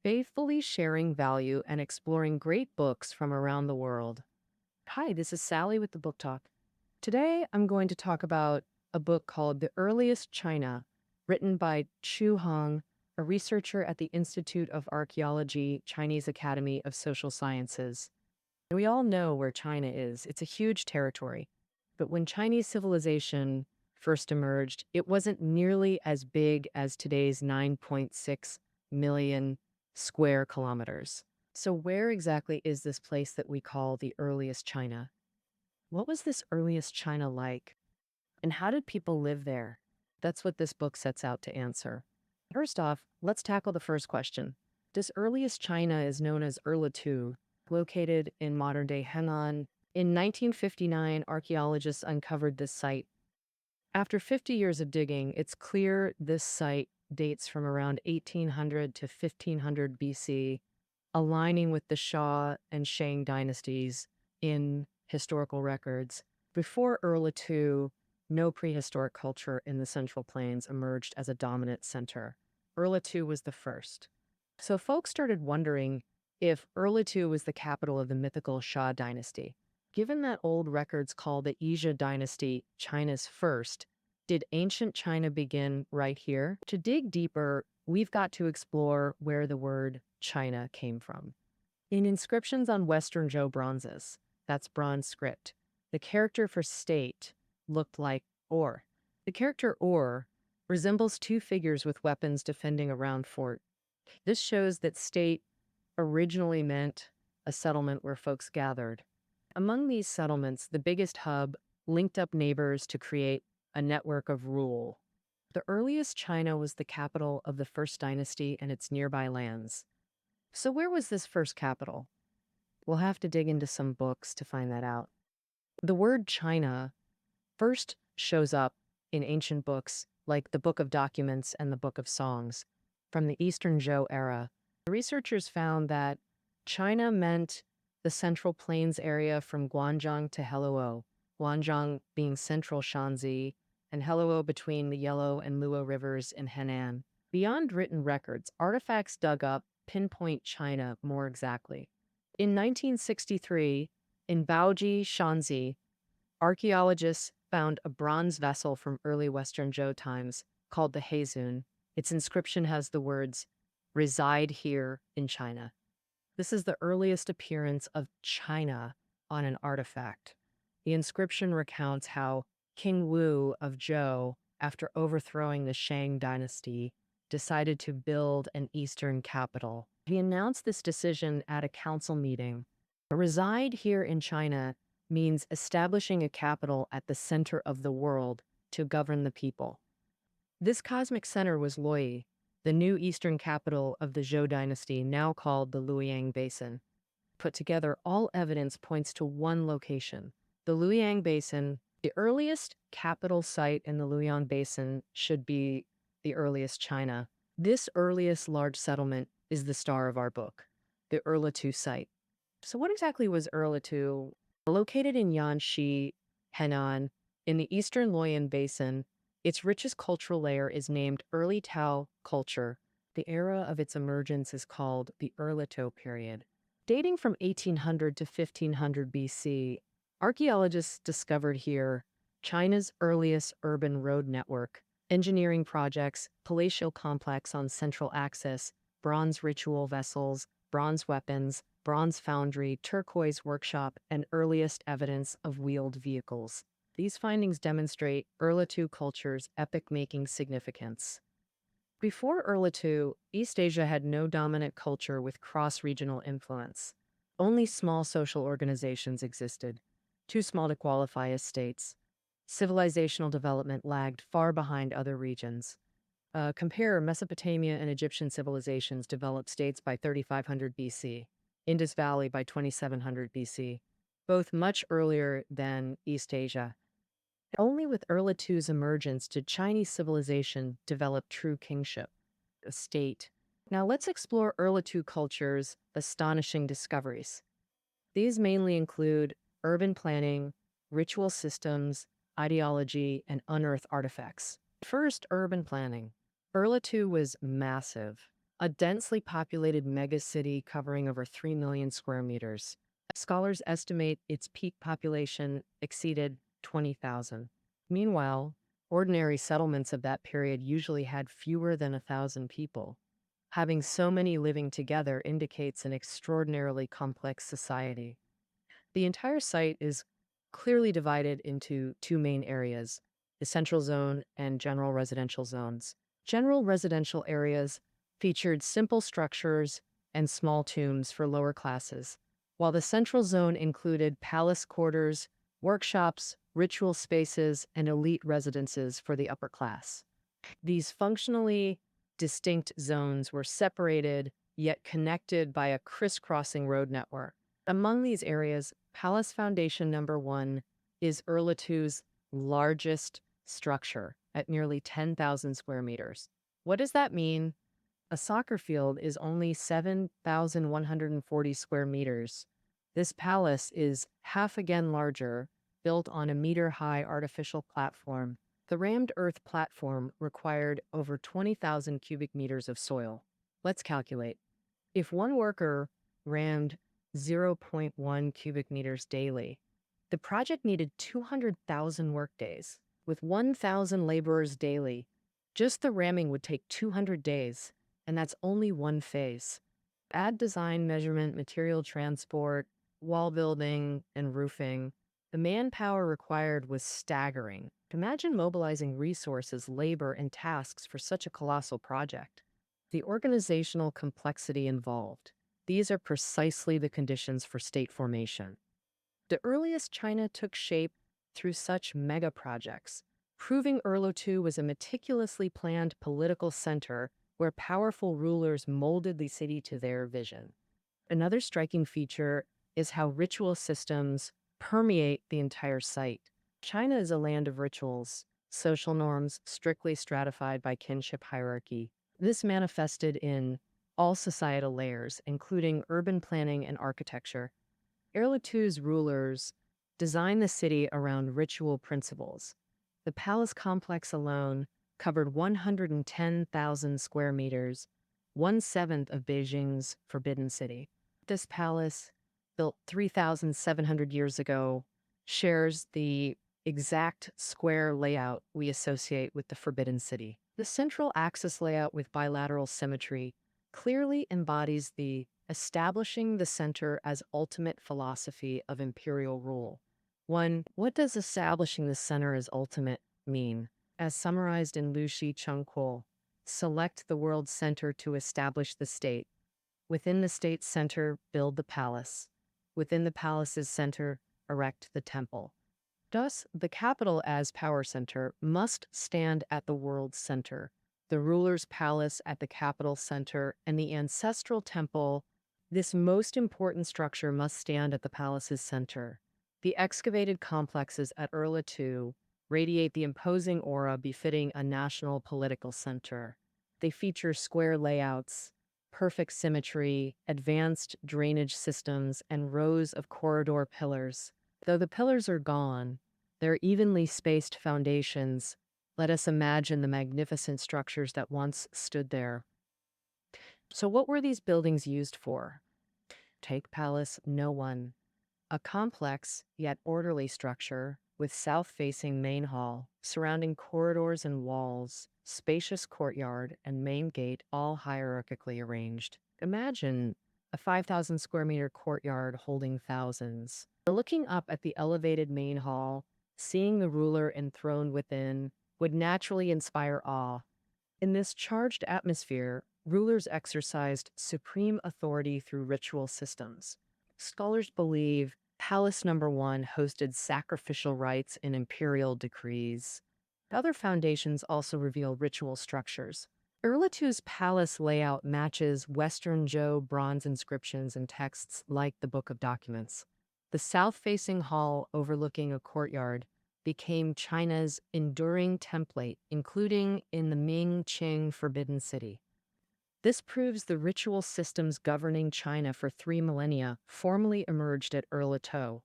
faithfully sharing value and exploring great books from around the world. Hi, this is Sally with the Book Talk. Today, I'm going to talk about a book called The Earliest China, written by Chu Hong, a researcher at the Institute of Archaeology, Chinese Academy of Social Sciences. We all know where China is. It's a huge territory. But when Chinese civilization first emerged, it wasn't nearly as big as today's 9.6 million square kilometers. So, where exactly is this place that we call the earliest China? What was this earliest China like? And how did people live there? That's what this book sets out to answer. First off, let's tackle the first question. This earliest China is known as Erlitou, located in modern-day Henan. In 1959, archaeologists uncovered this site. After 50 years of digging, it's clear this site dates from around 1800 to 1500 BC, aligning with the Shah and Shang dynasties in historical records. Before Erlitou, no prehistoric culture in the Central Plains emerged as a dominant center. Erlitou was the first. So folks started wondering if Erlitou was the capital of the mythical Shah dynasty. Given that old records call the Yangtze dynasty China's first, did ancient China begin right here? To dig deeper, we've got to explore where the word China came from. In inscriptions on Western Zhou bronzes, that's bronze script, the character for state looked like or. The character or resembles two figures with weapons defending a round fort. This shows that state originally meant a settlement where folks gathered. Among these settlements, the biggest hub linked up neighbors to create a network of rule. The earliest China was the capital of the First Dynasty and its nearby lands. So where was this first capital? We'll have to dig into some books to find that out. The word China first shows up in ancient books like the Book of Documents and the Book of Songs from the Eastern Zhou era. Researchers found that China meant the Central Plains area from Guanzhong to Heluo, Guanzhong being central Shanxi, and Heluo between the Yellow and Luo rivers in Henan. Beyond written records, artifacts dug up pinpoint China more exactly. In 1963, in Baoji, Shanxi, archaeologists found a bronze vessel from early Western Zhou times called the Heizun. Its inscription has the words, "Reside here in China." This is the earliest appearance of China on an artifact. The inscription recounts how King Wu of Zhou, after overthrowing the Shang dynasty, decided to build an eastern capital. He announced this decision at a council meeting. Reside here in China means establishing a capital at the center of the world to govern the people. This cosmic center was Luoyi, the new eastern capital of the Zhou dynasty, now called the Luoyang Basin. Put together, all evidence points to one location, the Luoyang Basin. The earliest capital site in the Luoyang Basin should be the earliest China. This earliest large settlement is the star of our book, the Erlitou site. So what exactly was Erlitou? Located in Yangshao, Henan, in the eastern Luoyang Basin, its richest cultural layer is named Early Tao culture. The era of its emergence is called the Erlitou period. Dating from 1800 to 1500 BC, archaeologists discovered here China's earliest urban road network, engineering projects, palatial complex on Central Axis, bronze ritual vessels, bronze weapons, bronze foundry, turquoise workshop, and earliest evidence of wheeled vehicles. These findings demonstrate Erlitou culture's epoch-making significance. Before Erlitou, East Asia had no dominant culture with cross-regional influence. Only small social organizations existed, too small to qualify as states. Civilizational development lagged far behind other regions. Compare Mesopotamia and Egyptian civilizations developed states by 3500 BC, Indus Valley by 2700 BC, both much earlier than East Asia. Only with Erlitou's emergence did Chinese civilization develop true kingship, a state. Now let's explore Erlitou culture's astonishing discoveries. These mainly include urban planning, ritual systems, ideology, and unearthed artifacts. First, urban planning. Erlitou was massive. a densely populated megacity covering over 3 million square meters. Scholars estimate its peak population exceeded 20,000. Meanwhile, ordinary settlements of that period usually had fewer than 1,000 people. Having so many living together indicates an extraordinarily complex society. The entire site is clearly divided into two main areas, the central zone and general residential zones. General residential areas featured simple structures and small tombs for lower classes, while the central zone included palace quarters, workshops, ritual spaces, and elite residences for the upper class. These functionally distinct zones were separated yet connected by a crisscrossing road network. Among these areas, Palace Foundation Number 1 is Erlitu's largest structure at nearly 10,000 square meters. What does that mean? A soccer field is only 7,140 square meters. This palace is half again larger, built on a meter-high artificial platform. The rammed earth platform required over 20,000 cubic meters of soil. Let's calculate. If one worker rammed zero point 0.1 cubic meters daily, the project needed 200,000 workdays. With 1,000 laborers daily, just the ramming would take 200 days, and that's only one phase. Add design, measurement, material transport, wall building, and roofing. The manpower required was staggering. Imagine mobilizing resources, labor, and tasks for such a colossal project. The organizational complexity involved. These are precisely the conditions for state formation. The earliest China took shape through such mega projects, proving Erlo was a meticulously planned political center where powerful rulers molded the city to their vision. Another striking feature is how ritual systems permeate the entire site. China is a land of rituals, social norms strictly stratified by kinship hierarchy. This manifested in all societal layers, including urban planning and architecture. Erlitu's rulers designed the city around ritual principles. The palace complex alone covered 110,000 square meters, 1/7 of Beijing's Forbidden City. This palace, built 3,700 years ago, shares the exact square layout we associate with the Forbidden City. The central axis layout with bilateral symmetry clearly embodies the establishing the center as ultimate philosophy of imperial rule. What does establishing the center as ultimate mean? As summarized in Lu Shi Chengkuo, select the world's center to establish the state. Within the state's center, build the palace. Within the palace's center, erect the temple. Thus, the capital as power center must stand at the world's center, the ruler's palace at the capital center, and the ancestral temple. This most important structure must stand at the palace's center. The excavated complexes at Erlitou radiate the imposing aura befitting a national political center. They feature square layouts, perfect symmetry, advanced drainage systems, and rows of corridor pillars. Though the pillars are gone, their evenly spaced foundations let us imagine the magnificent structures that once stood there. So what were these buildings used for? Take Palace No. 1, a complex yet orderly structure with south-facing main hall, surrounding corridors and walls, spacious courtyard, and main gate, all hierarchically arranged. Imagine a 5,000 square meter courtyard holding thousands. Looking up at the elevated main hall, seeing the ruler enthroned within would naturally inspire awe. In this charged atmosphere, rulers exercised supreme authority through ritual systems. Scholars believe Palace No. 1 hosted sacrificial rites and imperial decrees. Other foundations also reveal ritual structures. Erlitu's palace layout matches Western Zhou bronze inscriptions and texts like the Book of Documents. The south-facing hall overlooking a courtyard became China's enduring template, including in the Ming-Qing Forbidden City. This proves the ritual systems governing China for 3 millennia formally emerged at Erlitou.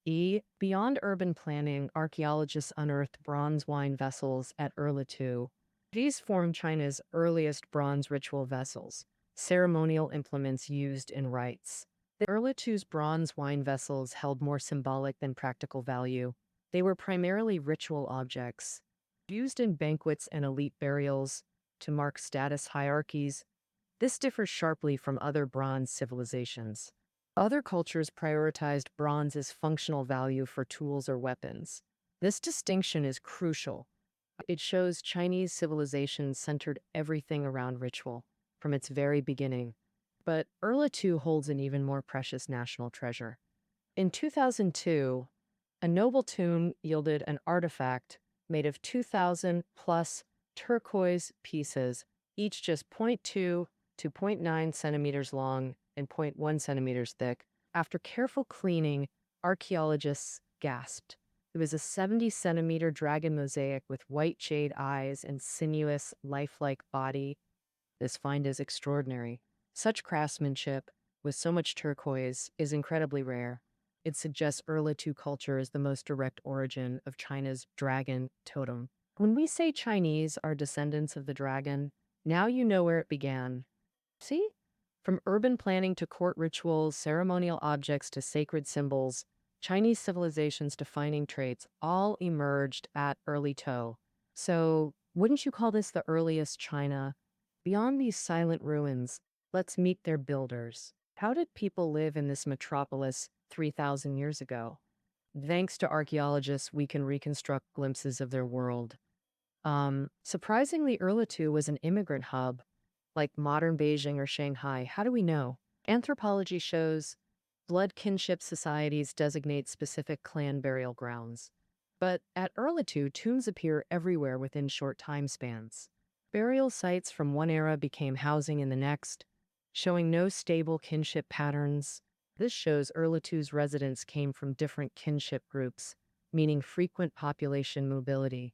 Beyond urban planning, archaeologists unearthed bronze wine vessels at Erlitou, These form China's earliest bronze ritual vessels, ceremonial implements used in rites. The Erlitu's bronze wine vessels held more symbolic than practical value. They were primarily ritual objects, used in banquets and elite burials to mark status hierarchies. This differs sharply from other bronze civilizations. Other cultures prioritized bronze as functional value for tools or weapons. This distinction is crucial. It shows Chinese civilization centered everything around ritual from its very beginning. But Erlitou holds an even more precious national treasure. In 2002, a noble tomb yielded an artifact made of 2,000 plus turquoise pieces, each just zero point 0.2 to zero point 0.9 centimeters long and zero point 0.1 centimeters thick. After careful cleaning, archaeologists gasped. It was a 70-centimeter dragon mosaic with white jade eyes and sinuous, lifelike body. This find is extraordinary. Such craftsmanship, with so much turquoise, is incredibly rare. It suggests Erlitou culture is the most direct origin of China's dragon totem. When we say Chinese are descendants of the dragon, now you know where it began. See? From urban planning to court rituals, ceremonial objects to sacred symbols, Chinese civilization's defining traits all emerged at Erlitou. So, wouldn't you call this the earliest China? Beyond these silent ruins, let's meet their builders. How did people live in this metropolis 3,000 years ago? Thanks to archaeologists, we can reconstruct glimpses of their world. Surprisingly, Erlitou was an immigrant hub, like modern Beijing or Shanghai. How do we know? Anthropology shows blood kinship societies designate specific clan burial grounds. But at Erlitou, tombs appear everywhere within short time spans. Burial sites from one era became housing in the next, showing no stable kinship patterns. This shows Erlitou's residents came from different kinship groups, meaning frequent population mobility.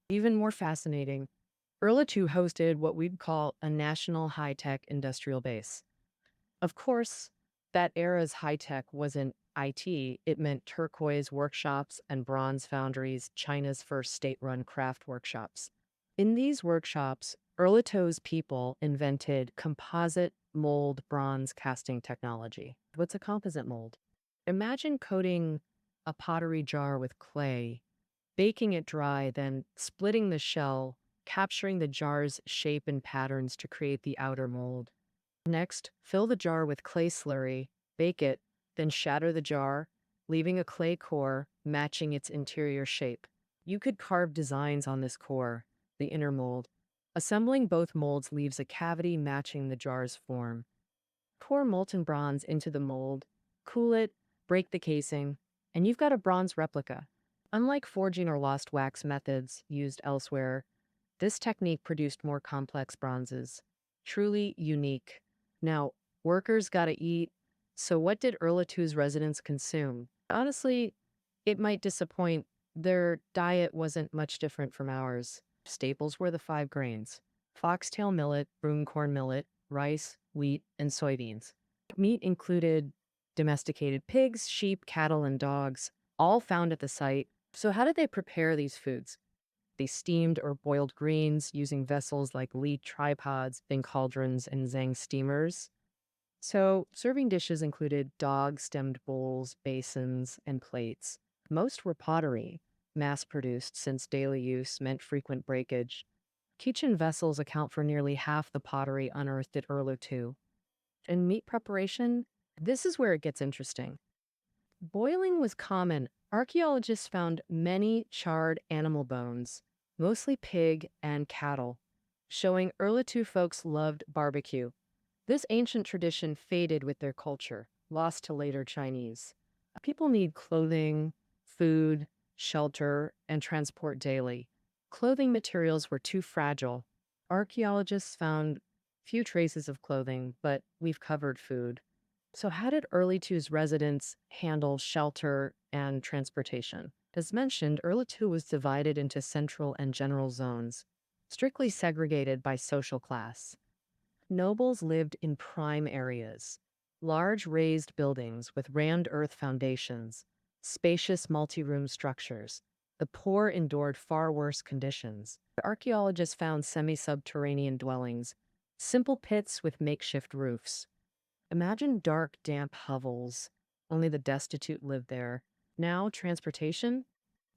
Even more fascinating, Erlitou hosted what we'd call a national high-tech industrial base. Of course, that era's high-tech wasn't IT, it meant turquoise workshops and bronze foundries, China's first state-run craft workshops. In these workshops, Erlitou's people invented composite mold bronze casting technology. What's a composite mold? Imagine coating a pottery jar with clay, baking it dry, then splitting the shell, capturing the jar's shape and patterns to create the outer mold. Next, fill the jar with clay slurry, bake it, then shatter the jar, leaving a clay core matching its interior shape. You could carve designs on this core, the inner mold. Assembling both molds leaves a cavity matching the jar's form. Pour molten bronze into the mold, cool it, break the casing, and you've got a bronze replica. Unlike forging or lost wax methods used elsewhere, this technique produced more complex bronzes. Truly unique. Now, workers gotta eat, so what did Erlitou's residents consume? Honestly, it might disappoint. Their diet wasn't much different from ours. Staples were the 5 grains: foxtail millet, broomcorn millet, rice, wheat, and soybeans. Meat included domesticated pigs, sheep, cattle, and dogs, all found at the site. So how did they prepare these foods? They steamed or boiled greens using vessels like Li tripods, Bing cauldrons, and Zhang steamers. So serving dishes included dog-stemmed bowls, basins, and plates. Most were pottery, mass-produced since daily use meant frequent breakage. Kitchen vessels account for nearly half the pottery unearthed at Erlitou. In meat preparation, this is where it gets interesting. Boiling was common. Archaeologists found many charred animal bones, mostly pig and cattle, showing Erlitou folks loved barbecue. This ancient tradition faded with their culture, lost to later Chinese. People need clothing, food, shelter, and transport daily. Clothing materials were too fragile. Archaeologists found few traces of clothing, but we've covered food. So how did Erlitou's residents handle shelter and transportation? As mentioned, Erlitou was divided into central and general zones, strictly segregated by social class. Nobles lived in prime areas, large raised buildings with rammed earth foundations, spacious multi-room structures. The poor endured far worse conditions. Archaeologists found semi-subterranean dwellings, simple pits with makeshift roofs. Imagine dark, damp hovels. Only the destitute lived there. Now, transportation?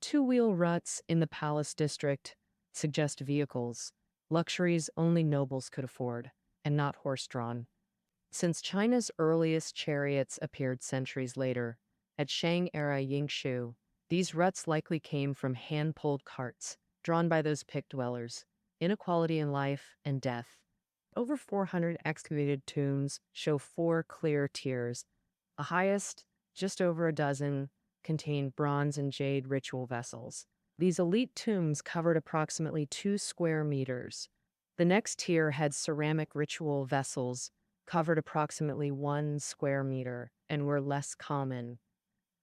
Two-wheel ruts in the palace district suggest vehicles, luxuries only nobles could afford, and not horse-drawn. Since China's earliest chariots appeared centuries later, at Shang-era Yangshao, these ruts likely came from hand-pulled carts, drawn by those pick dwellers. Inequality in life and death. Over 400 excavated tombs show four clear tiers. The highest, just over a dozen, contain bronze and jade ritual vessels. These elite tombs covered approximately 2 square meters. The next tier had ceramic ritual vessels covered approximately 1 square meter and were less common.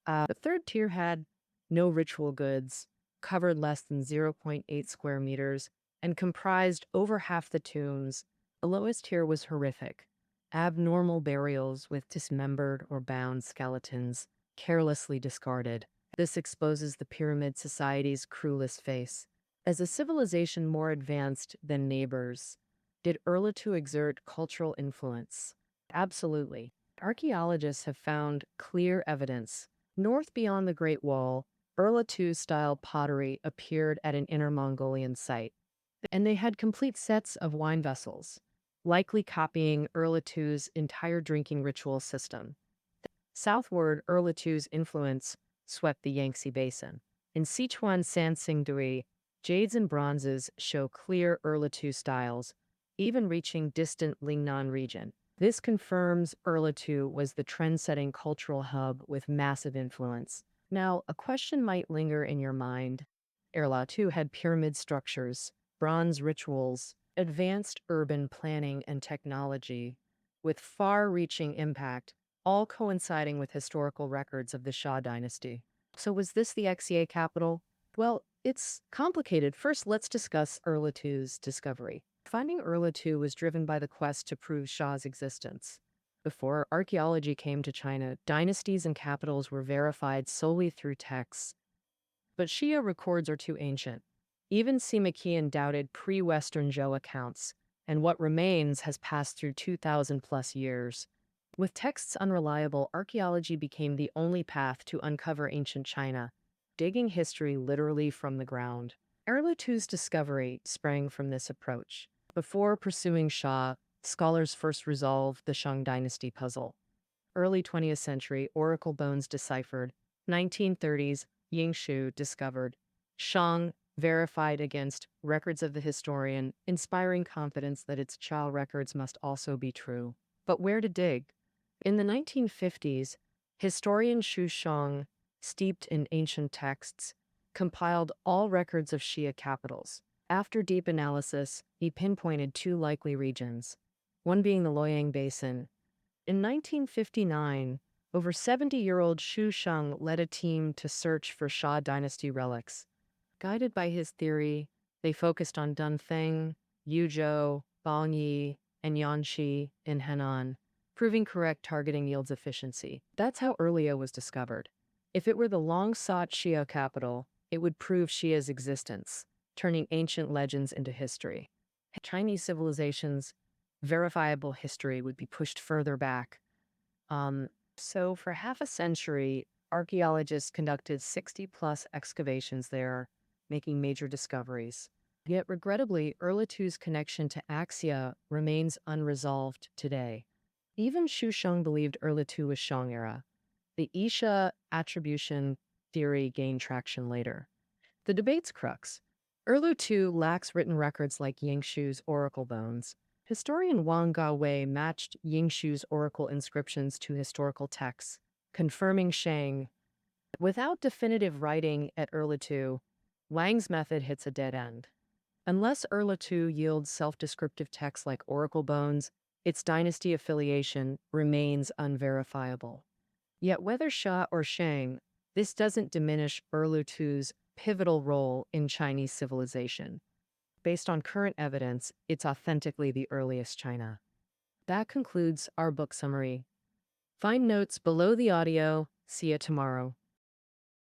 The third tier had no ritual goods, covered less than 0.8 square meters, and comprised over half the tombs. The lowest tier was horrific. Abnormal burials with dismembered or bound skeletons, carelessly discarded. This exposes the pyramid society's cruelest face. As a civilization more advanced than neighbors, did Urlitu exert cultural influence? Absolutely. Archaeologists have found clear evidence. North beyond the Great Wall, Urlitu-style pottery appeared at an Inner Mongolian site, and they had complete sets of wine vessels, likely copying Urlitu's entire drinking ritual system. Southward, Urlitu's influence swept the Yangtze Basin. In Sichuan Sansingdui, jades and bronzes show clear Urlitu styles, even reaching distant Lingnan region. This confirms Urlitu was the trend-setting cultural hub with massive influence. Now, a question might linger in your mind. Urlitu had pyramid structures, bronze rituals, advanced urban planning and technology, with far-reaching impact, all coinciding with historical records of the Shah dynasty. So was this the Xie capital? Well, it's complicated. First, let's discuss Urlitu's discovery. Finding Urlitu was driven by the quest to prove Shah's existence. Before archaeology came to China, dynasties and capitals were verified solely through texts. But Shia records are too ancient. Even Sima Qian doubted pre-Western Zhou accounts, and what remains has passed through 2,000 plus years. With texts unreliable, archaeology became the only path to uncover ancient China, digging history literally from the ground. Urlitu's discovery sprang from this approach. Before pursuing Shah, scholars first resolved the Shang dynasty puzzle. Early 20th century, oracle bones deciphered. 1930s, Yangshao discovered. Shang verified against records of the historian, inspiring confidence that its Chao records must also be true. But where to dig? In the 1950s, historian Xu Shang, steeped in ancient texts, compiled all records of Xia capitals. After deep analysis, he pinpointed two likely regions, one being the Luoyang Basin. In 1959, over 70-year-old Xu Shang led a team to search for Shah dynasty relics. Guided by his theory, they focused on Dunfeng, Yuzhou, Bangyi, and Yanxi in Henan, proving correct targeting yields efficiency. That's how Urlia was discovered. If it were the long-sought Xia capital, it would prove Xia's existence, turning ancient legends into history. Chinese civilization's verifiable history would be pushed further back. So for half a century, archaeologists conducted 60-plus excavations there, making major discoveries. Yet regrettably, Urlitu's connection to Axia remains unresolved today. Even Xu Sheng believed Urlitu was Shang era. The Isha attribution theory gained traction later. The debate's crux. Urlitu lacks written records like Yangshu's oracle bones. Historian Wang Gawei matched Yangshu's oracle inscriptions to historical texts, confirming Shang. Without definitive writing at Urlitu, Wang's method hits a dead end. Unless Urlitu yields self-descriptive texts like oracle bones, its dynasty affiliation remains unverifiable. Yet whether Shah or Shang, this doesn't diminish Urlitu's pivotal role in Chinese civilization. Based on current evidence, it's authentically the earliest China. That concludes our book summary. Find notes below the audio. See you tomorrow.